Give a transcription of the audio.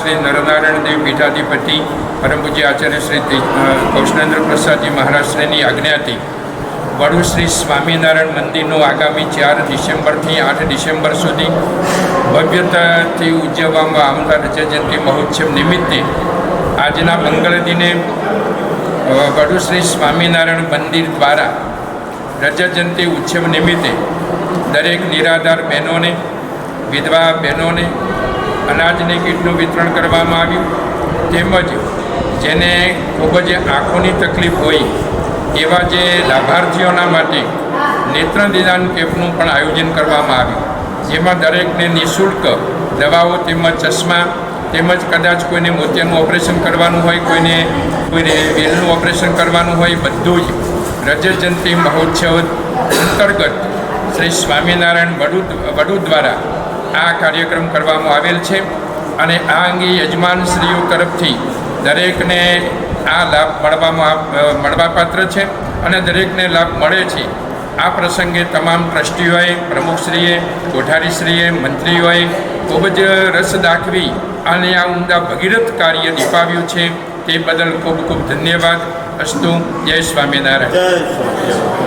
શ્રી નરનારાયણ દેવ પીઠાધિપતિ પરમ પૂજ્ય આચાર્ય શ્રી કૌશલેન્દ્ર પ્રસાદજી મહારાજશ્રીની આજ્ઞાથી વડુ શ્રી સ્વામિનારાયણ મંદિરનો આગામી 4 ડિસેમ્બરથી 8 ડિસેમ્બર સુધી ભવ્યતાથી ઉજવવામાં આવનાર રજા જયંતિ મહોત્સવ નિમિત્તે આજના મંગળ દિને વડુ શ્રી સ્વામિનારાયણ મંદિર દ્વારા રજા જયંતિ ઉત્સવ નિમિત્તે દરેક નિરાધાર બહેનોને, વિધવા બહેનોને અનાજની કીટનું વિતરણ કરવામાં આવ્યું. તેમજ જેને ખૂબ જ આંખોની તકલીફ હોય એવા જે લાભાર્થીઓના માટે નેત્રનિદાન કેમ્પનું પણ આયોજન કરવામાં આવ્યું, જેમાં દરેકને નિઃશુલ્ક દવાઓ તેમજ ચશ્મા તેમજ કદાચ કોઈને મોતિયાનું ઓપરેશન કરવાનું હોય, કોઈને વેલનું ઓપરેશન કરવાનું હોય, બધું જ રજત જયંતિ મહોત્સવ અંતર્ગત શ્રી સ્વામિનારાયણ વડુ દ્વારા આ કાર્યક્રમ કરવામાં આવેલ છે. અને આ અંગે યજમાનશ્રીઓ તરફથી દરેકને આ લાભ મળવાપાત્ર છે અને દરેકને લાભ મળે છે. આ પ્રસંગે તમામ ટ્રસ્ટીઓએ, પ્રમુખશ્રીએ, કોઠારીશ્રીએ, મંત્રીઓએ ખૂબ જ રસ દાખવી અને આ ઉમદા ભગીરથ કાર્ય નિભાવ્યું છે. તે બદલ ખૂબ ખૂબ ધન્યવાદ. અસ્તુ. જય સ્વામિનારાયણ.